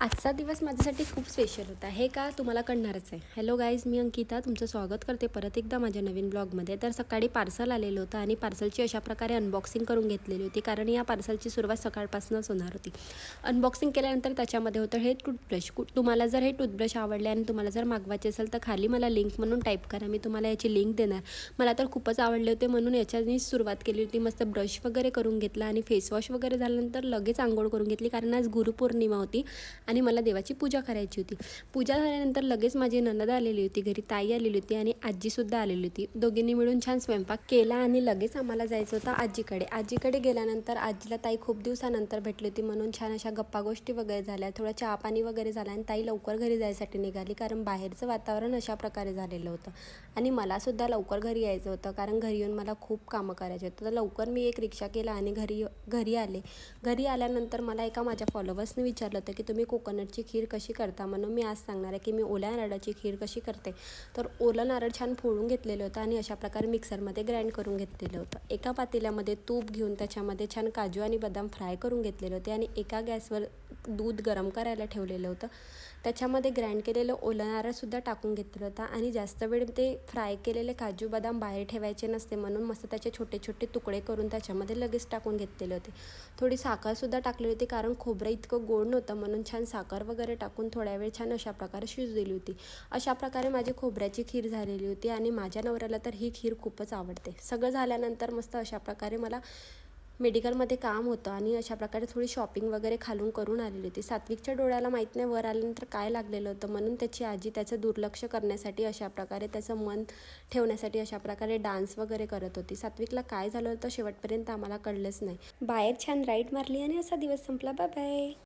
आजचा दिवस माझ्यासाठी खूप स्पेशल होता. हे का तुम्हाला कळणारच आहे. हॅलो गाईज, मी अंकिता तुमचं स्वागत करते परत एकदा माझ्या नवीन ब्लॉगमध्ये. तर सकाळी पार्सल आलेलं होतं आणि पार्सलची अशा प्रकारे अनबॉक्सिंग करून घेतलेली होती, कारण या पार्सलची सुरुवात सकाळपासूनच होणार होती. अनबॉक्सिंग केल्यानंतर त्याच्यामध्ये होतं हे टूथब्रश. तुम्हाला जर हे टूथब्रश आवडले आणि तुम्हाला जर मागवायचे असेल तर खाली मला लिंक म्हणून टाईप करा, मी तुम्हाला याची लिंक देणार. मला तर खूपच आवडले होते म्हणून याच्याने सुरुवात केली होती. मस्त ब्रश वगैरे करून घेतला आणि फेसवॉश वगैरे झाल्यानंतर लगेच आंघोळ करून घेतली, कारण आज गुरुपौर्णिमा होती आणि मला देवाची पूजा करायची होती. पूजा झाल्यानंतर लगेच माझी नणंद आलेली होती घरी, ताई आलेली होती आणि आजीसुद्धा आलेली होती. दोघींनी मिळून छान स्वयंपाक केला आणि लगेच आम्हाला जायचं होतं आजीकडे गेल्यानंतर आजीला ताई खूप दिवसानंतर भेटली होती म्हणून छान अशा गप्पा गोष्टी वगैरे झाल्या, थोडं चहा पाणी वगैरे झालं आणि ताई लवकर घरी जायसाठी निघाली, कारण बाहेरचं वातावरण अशा प्रकारे झालेलं होतं आणि मलासुद्धा लवकर घरी यायचं होतं, कारण घरी येऊन मला खूप कामं करायचे होतं. तर लवकर मी एक रिक्षा केला आणि घरी आले. घरी आल्यानंतर मला एका माझ्या फॉलोवर्सने विचारलं होतं की तुम्ही कोकोनटची खीर कशी करता, म्हणून मी आज सांगणार आहे की मी ओल्या नारळाची खीर कशी करते. तर ओलं नारळ छान फोडून घेतलेलं होतं आणि अशा प्रकारे मिक्सरमध्ये ग्राइंड करून घेतलेलं होतं. एका पातेल्यामध्ये तूप घेऊन त्याच्यामध्ये छान काजू आणि बदाम फ्राय करून घेतलेले होते आणि एका गॅसवर दूध गरम करायला ठेवलेलं होतं. त्याच्यामध्ये ग्राइंड केलेलं ओलं नारळसुद्धा टाकून घेतलं होतं आणि जास्त वेळ ते फ्राय केलेले काजू बदाम बाहेर ठेवायचे नसते, म्हणून मस्त त्याचे छोटे छोटे तुकडे करून त्याच्यामध्ये लगेच टाकून घेतलेले होते. थोडी साखरसुद्धा टाकली होती, कारण खोबरं इतकं गोड नव्हतं म्हणून छान साखर वगैरे टाकून थोड्या वेळ छान अशा प्रकारे शिजलेली होती. अशा प्रकारे माझी खोबऱ्याची खीर झालेली होती आणि माझ्या नवऱ्याला तर ही खीर खूपच आवडते. सगळं झाल्यानंतर मस्त अशा प्रकारे मला मेडिकलमध्ये काम होतं आणि अशा प्रकारे थोडी शॉपिंग वगैरे खालून करून आलेली होती. सात्विकच्या डोळ्याला माहीत नाही वर आल्यानंतर काय लागलेलं होतं, म्हणून त्याची आजी त्याचं दुर्लक्ष करण्यासाठी अशा प्रकारे त्याचं मन ठेवण्यासाठी अशा प्रकारे डान्स वगैरे करत होती. सात्विकला काय झालं होतं शेवटपर्यंत आम्हाला कळलंच नाही. बाहेर छान राईड मारली आणि असा दिवस संपला. Bye bye.